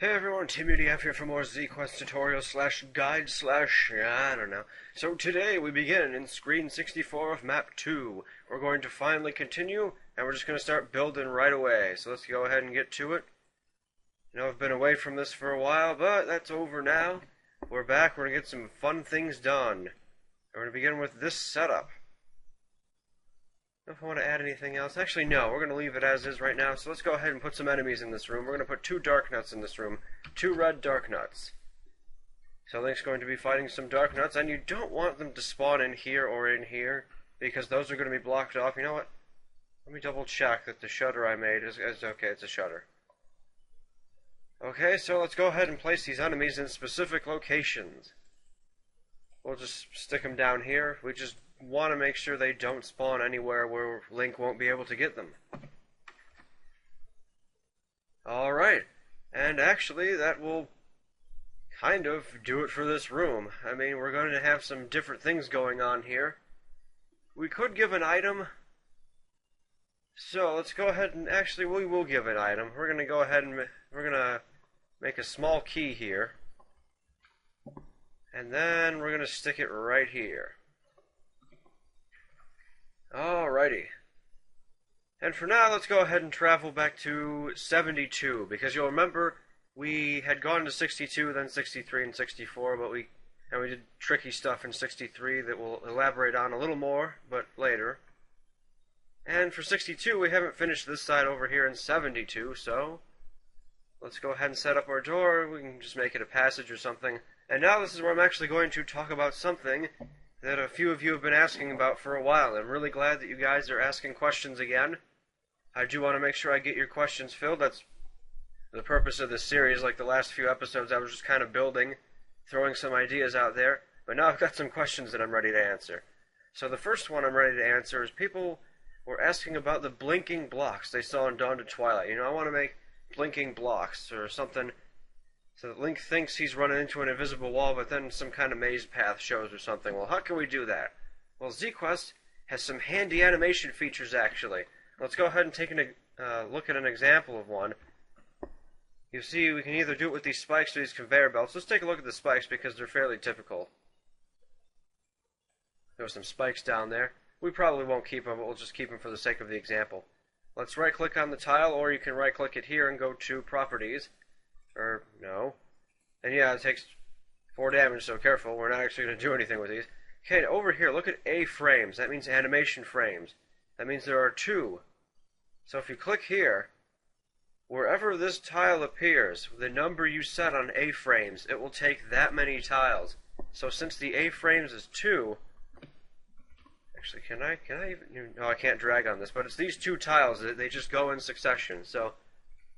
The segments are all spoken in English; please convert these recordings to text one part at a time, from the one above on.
Hey everyone, Tim UDF here for more ZQuest tutorial slash guide slash, I don't know. So today we begin in screen 64 of map 2. We're going to finally continue, and we're just going to start building right away. So let's go ahead and get to it. You know, I've been away from this for a while, but that's over now. We're back, we're going to get some fun things done. We're going to begin with this setup. I don't know if I want to add anything else. Actually, no. We're going to leave it as is right now. So let's go ahead and put some enemies in this room. We're going to put 2 dark nuts in this room. 2 red dark nuts. So Link's going to be fighting some dark nuts, and you don't want them to spawn in here or in here, because those are going to be blocked off. You know what? Let me double check that the shutter I made is okay. It's a shutter. Okay, so let's go ahead and place these enemies in specific locations. We'll just stick them down here. We just want to make sure they don't spawn anywhere where Link won't be able to get them. Alright, and actually that will kind of do it for this room. I mean, we're going to have some different things going on here. We could give an item. So let's go ahead and actually we will give an item. We're going to go ahead and we're going to make a small key here. And then we're going to stick it right here. Alrighty. And for now, let's go ahead and travel back to 72, because you'll remember we had gone to 62, then 63 and 64, but we did tricky stuff in 63 that we'll elaborate on a little more, but later. And for 62, we haven't finished this side over here in 72, so let's go ahead and set up our door. We can just make it a passage or something. And now this is where I'm actually going to talk about something that a few of you have been asking about for a while. I'm really glad that you guys are asking questions again. I do want to make sure I get your questions filled. That's the purpose of this series. Like the last few episodes, I was just kind of building, throwing some ideas out there. But now I've got some questions that I'm ready to answer. So the first one I'm ready to answer is people were asking about the blinking blocks they saw in Dawn to Twilight. You know, I want to make blinking blocks or something so that Link thinks he's running into an invisible wall, but then some kind of maze path shows or something. Well, how can we do that? Well, ZQuest has some handy animation features, actually. Let's go ahead and take a look at an example of one. You see, we can either do it with these spikes or these conveyor belts. Let's take a look at the spikes, because they're fairly typical. There are some spikes down there. We probably won't keep them, but we'll just keep them for the sake of the example. Let's right-click on the tile, or you can right-click it here and go to Properties. Or, no. And yeah, it takes 4 damage, so careful. We're not actually going to do anything with these. Okay, over here, look at A frames. That means animation frames. That means there are 2. So if you click here, wherever this tile appears, the number you set on A frames, it will take that many tiles. So since the A frames is 2... Actually, can I even... No, I can't drag on this, but it's these 2 tiles. They just go in succession, so...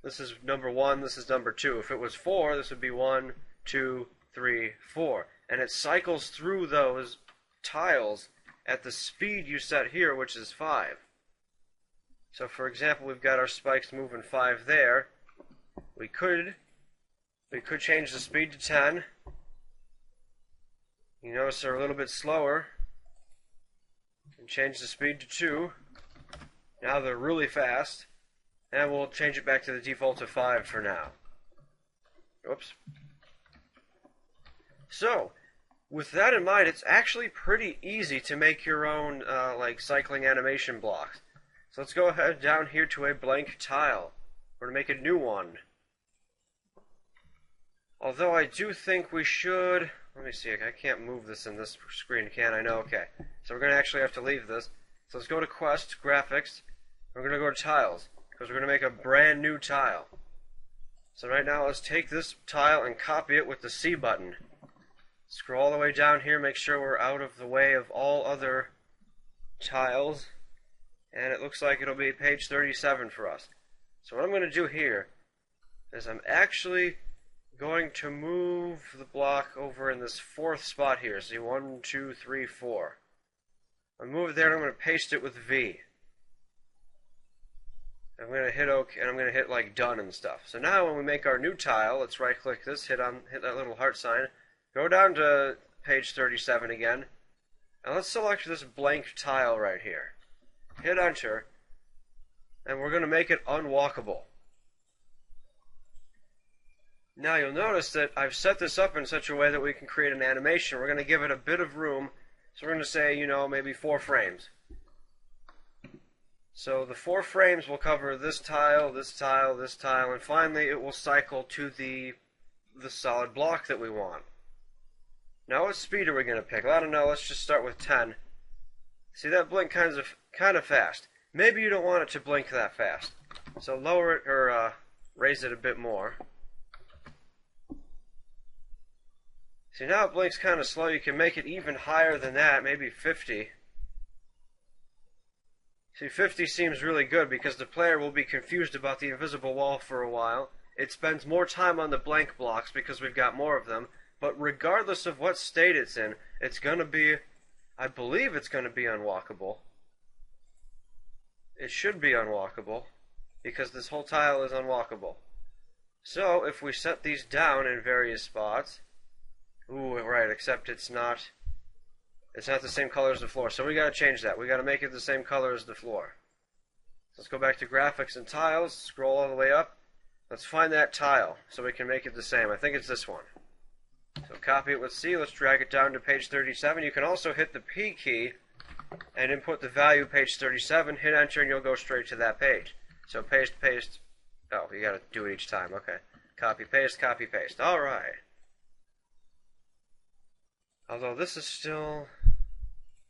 This is number 1, this is number 2. If it was 4, this would be 1, 2, 3, 4. And it cycles through those tiles at the speed you set here, which is 5. So for example, we've got our spikes moving 5 there. We could change the speed to 10. You notice they're a little bit slower. And change the speed to 2. Now they're really fast. And we'll change it back to the default to 5 for now. Oops. So, with that in mind, it's actually pretty easy to make your own, like, cycling animation blocks. So let's go ahead down here to a blank tile. We're going to make a new one. Although I do think we should... Let me see, I can't move this in this screen, can I? No, okay. So we're going to actually have to leave this. So let's go to Quest, Graphics. We're going to go to Tiles, because we're going to make a brand new tile. So right now, let's take this tile and copy it with the C button. Scroll all the way down here, make sure we're out of the way of all other tiles. And it looks like it'll be page 37 for us. So what I'm going to do here is I'm actually going to move the block over in this 4th spot here. See, 1, 2, 3, 4. I'll move it there and I'm going to paste it with V. I'm going to hit OK, and I'm going to hit like done and stuff. So now when we make our new tile, let's right click this, hit that little heart sign, go down to page 37 again, and let's select this blank tile right here. Hit enter, and we're going to make it unwalkable. Now you'll notice that I've set this up in such a way that we can create an animation. We're going to give it a bit of room. So we're going to say, you know, maybe 4 frames. So the 4 frames will cover this tile, this tile, this tile, and finally it will cycle to the solid block that we want. Now what speed are we going to pick? I don't know, let's just start with 10. See, that blinked kind of fast. Maybe you don't want it to blink that fast. So lower it, or raise it a bit more. See, now it blinks kind of slow. You can make it even higher than that, maybe 50. See, 50 seems really good because the player will be confused about the invisible wall for a while. It spends more time on the blank blocks because we've got more of them. But regardless of what state it's in, it's going to be, I believe it's going to be unwalkable. It should be unwalkable because this whole tile is unwalkable. So if we set these down in various spots, ooh, right, except it's not the same color as the floor. So we got to change that. We got to make it the same color as the floor. Let's go back to graphics and tiles, scroll all the way up. Let's find that tile so we can make it the same. I think it's this one. So copy it with C. Let's drag it down to page 37. You can also hit the P key and input the value page 37. Hit enter and you'll go straight to that page. So paste, paste. Oh, you got to do it each time. Okay. Copy, paste, copy, paste. All right. Although this is still...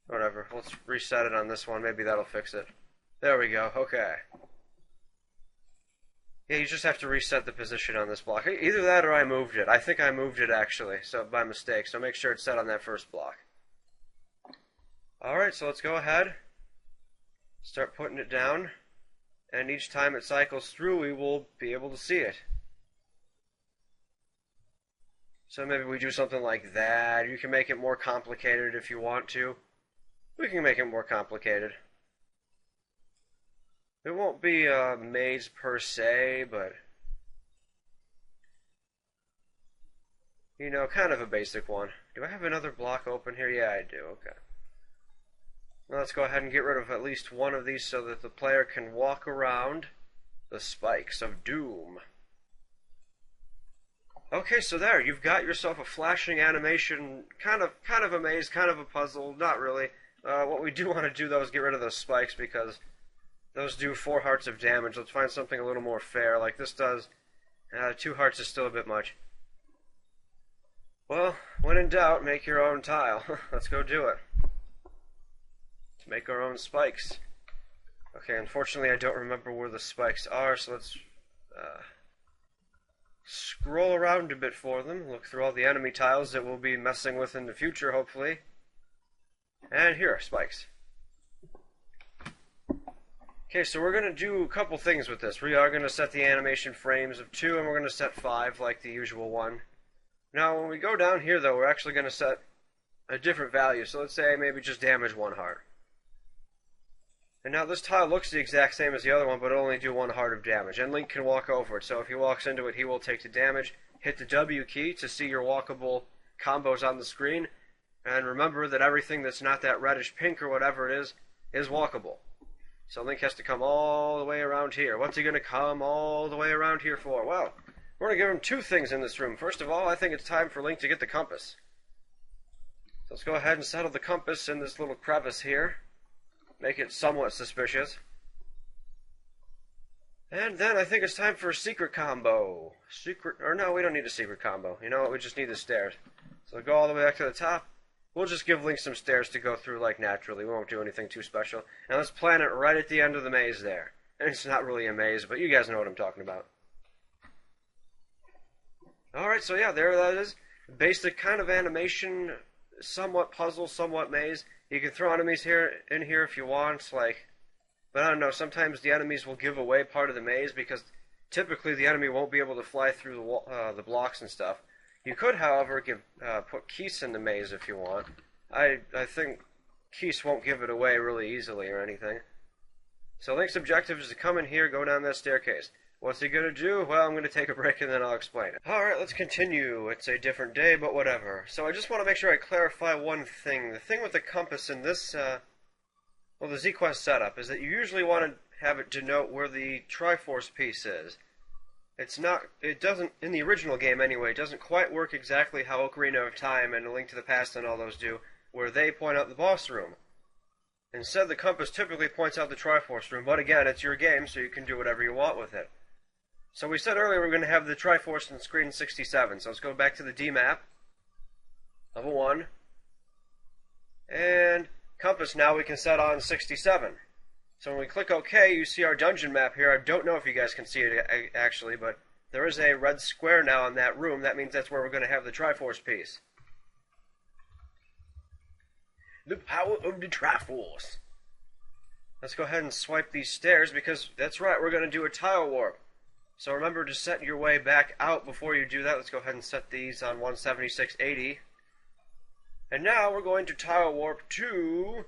whatever. Let's reset it on this one. Maybe that'll fix it. There we go. Okay. Yeah, you just have to reset the position on this block. Either that or I moved it. I think I moved it actually, so by mistake. So make sure it's set on that first block. Alright, so let's go ahead. Start putting it down. And each time it cycles through, we will be able to see it. So maybe we do something like that. You can make it more complicated if you want to. We can make it more complicated. It won't be a maze per se, but, you know, kind of a basic one. Do I have another block open here? Yeah, I do. Okay. Now let's go ahead and get rid of at least one of these so that the player can walk around the spikes of doom. Okay, so there, you've got yourself a flashing animation, kind of a maze, kind of a puzzle, not really. What we do want to do, though, is get rid of those spikes because those do 4 hearts of damage. Let's find something a little more fair, like this does. 2 hearts is still a bit much. Well, when in doubt, make your own tile. Let's go do it. Let's make our own spikes. Okay, unfortunately I don't remember where the spikes are, so let's scroll around a bit for them. Look through all the enemy tiles that we'll be messing with in the future, hopefully. And here are spikes. Okay, so we're going to do a couple things with this. We are going to set the animation frames of 2, and we're going to set 5 like the usual one. Now, when we go down here, though, we're actually going to set a different value. So let's say maybe just damage 1 heart. And now this tile looks the exact same as the other one, but it'll only do 1 heart of damage. And Link can walk over it, so if he walks into it, he will take the damage. Hit the W key to see your walkable combos on the screen. And remember that everything that's not that reddish pink or whatever it is walkable. So Link has to come all the way around here. What's he going to come all the way around here for? Well, we're going to give him 2 things in this room. First of all, I think it's time for Link to get the compass. So let's go ahead and settle the compass in this little crevice here. Make it somewhat suspicious. And then I think it's time for a secret combo. No, we don't need a secret combo. You know what, we just need the stairs. So go all the way back to the top. We'll just give Link some stairs to go through like naturally. We won't do anything too special. And let's plant it right at the end of the maze there. And it's not really a maze, but you guys know what I'm talking about. Alright, so yeah, there that is. Basic kind of animation, somewhat puzzle, somewhat maze. You can throw enemies in here if you want, like, but I don't know, sometimes the enemies will give away part of the maze because typically the enemy won't be able to fly through the blocks and stuff. You could, however, put Keese in the maze if you want. I think Keese won't give it away really easily or anything. So Link's objective is to come in here, go down that staircase. What's he going to do? Well, I'm going to take a break and then I'll explain it. Alright, let's continue. It's a different day, but whatever. So I just want to make sure I clarify one thing. The thing with the compass in this, the ZQuest setup is that you usually want to have it denote where the Triforce piece is. It's not, it doesn't, in the original game anyway, it doesn't quite work exactly how Ocarina of Time and A Link to the Past and all those do, where they point out the boss room. Instead, the compass typically points out the Triforce room, but again, it's your game, so you can do whatever you want with it. So we said earlier we're going to have the Triforce in screen 67, so let's go back to the D map, level 1, and compass now we can set on 67. So when we click OK, you see our dungeon map here. I don't know if you guys can see it actually, but there is a red square now in that room. That means that's where we're going to have the Triforce piece. The power of the Triforce. Let's go ahead and swipe these stairs because that's right, we're going to do a tile warp. So remember to set your way back out before you do that. Let's go ahead and set these on 176.80. And now we're going to tile warp to,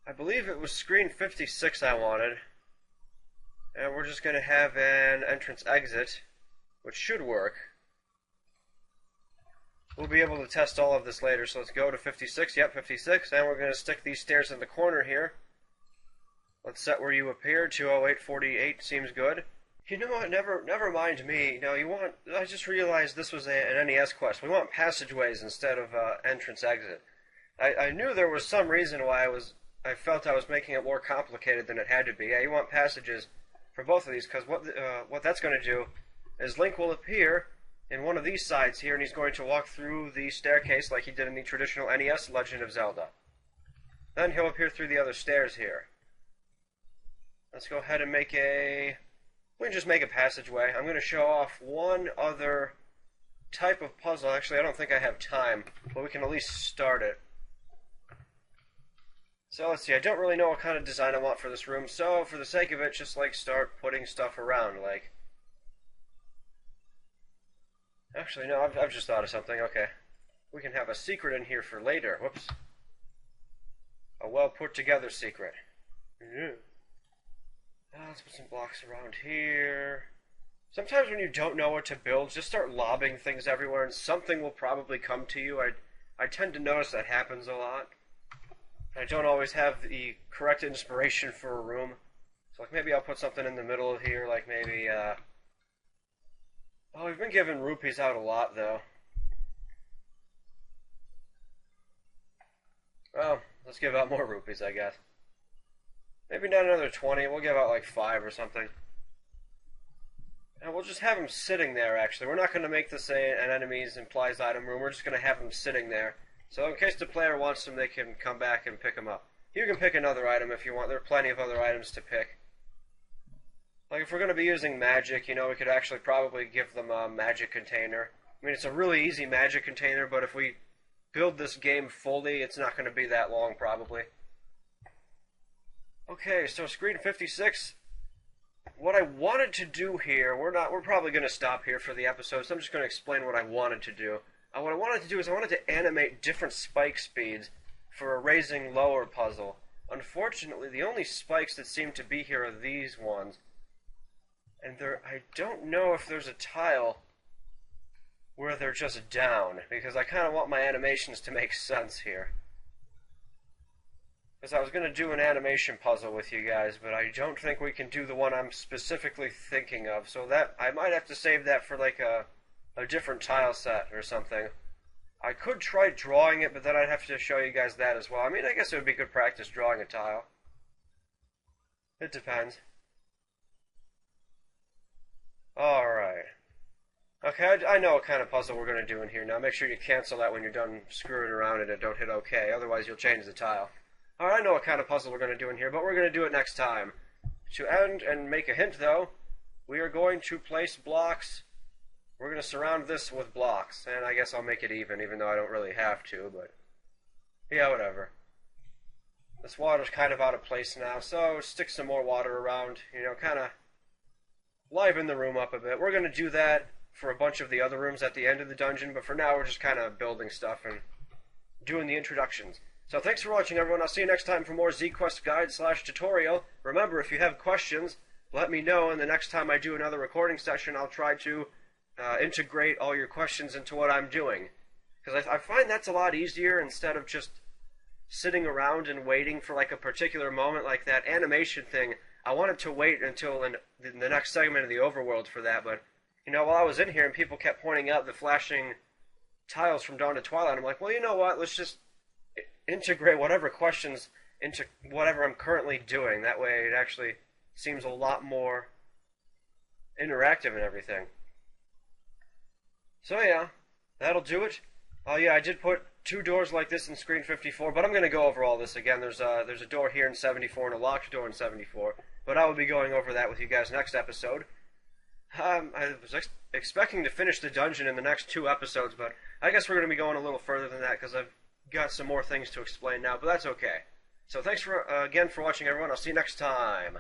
I believe it was screen 56 I wanted. And we're just going to have an entrance exit, which should work. We'll be able to test all of this later, so let's go to 56. Yep, 56. And we're going to stick these stairs in the corner here. Let's set where you appear. 208.48 seems good. You know what? Never mind me. No, you want. I just realized this was an NES quest. We want passageways instead of entrance exit. I knew there was some reason why I felt I was making it more complicated than it had to be. Yeah, you want passages for both of these because what that's going to do is Link will appear in one of these sides here, and he's going to walk through the staircase like he did in the traditional NES Legend of Zelda. Then he'll appear through the other stairs here. Let's go ahead and we can just make a passageway. I'm going to show off one other type of puzzle. Actually, I don't think I have time, but we can at least start it. So let's see, I don't really know what kind of design I want for this room, so for the sake of it, just start putting stuff around, Actually, no, I've just thought of something. Okay. We can have a secret in here for later. Whoops. A well put together secret. Let's put some blocks around here. Sometimes when you don't know what to build, just start lobbing things everywhere and something will probably come to you. I tend to notice that happens a lot. I don't always have the correct inspiration for a room. So maybe I'll put something in the middle of here, maybe, oh, we've been giving rupees out a lot, though. Well, let's give out more rupees, I guess. Maybe not another 20. We'll give out 5 or something. And we'll just have them sitting there, actually. We're not going to make this an enemies implies item room. We're just going to have them sitting there. So in case the player wants them, they can come back and pick them up. You can pick another item if you want. There are plenty of other items to pick. If we're going to be using magic, we could actually probably give them a magic container. I mean, it's a really easy magic container, but if we build this game fully, it's not going to be that long, probably. Okay, so screen 56. What I wanted to do here, we're probably going to stop here for the episode, so I'm just going to explain what I wanted to do. What I wanted to do is I wanted to animate different spike speeds for a raising lower puzzle. Unfortunately, the only spikes that seem to be here are these ones. And I don't know if there's a tile where they're just down, because I kind of want my animations to make sense here. Because I was going to do an animation puzzle with you guys, but I don't think we can do the one I'm specifically thinking of, so that I might have to save that for a different tile set or something. I could try drawing it, but then I'd have to show you guys that as well. I mean, I guess it would be good practice drawing a tile. It depends. Alright. Okay, I know what kind of puzzle we're going to do in here now. Make sure you cancel that when you're done screwing around in it and don't hit OK, otherwise you'll change the tile. Alright, I know what kind of puzzle we're going to do in here, but we're going to do it next time. To end and make a hint, though, we are going to place blocks. We're going to surround this with blocks, and I guess I'll make it even though I don't really have to, but yeah, whatever. This water's kind of out of place now, so stick some more water around, kind of liven the room up a bit. We're going to do that for a bunch of the other rooms at the end of the dungeon, but for now we're just kind of building stuff and doing the introductions. So thanks for watching, everyone. I'll see you next time for more ZQuest guide/tutorial. Remember, if you have questions, let me know, and the next time I do another recording session, I'll try to integrate all your questions into what I'm doing. Because I find that's a lot easier instead of just sitting around and waiting for a particular moment like that animation thing. I wanted to wait until in the next segment of the overworld for that, but while I was in here and people kept pointing out the flashing tiles from Dawn to Twilight, I'm like, well, you know what? Let's just integrate whatever questions into whatever I'm currently doing. That way it actually seems a lot more interactive and everything. So yeah, that'll do it. Oh yeah, I did put 2 doors like this in Screen 54, but I'm going to go over all this again. There's a door here in 74 and a locked door in 74, but I will be going over that with you guys next episode. I was expecting to finish the dungeon in the next 2 episodes, but I guess we're going to be going a little further than that because I've got some more things to explain now, but that's okay. So thanks again for watching, everyone. I'll see you next time.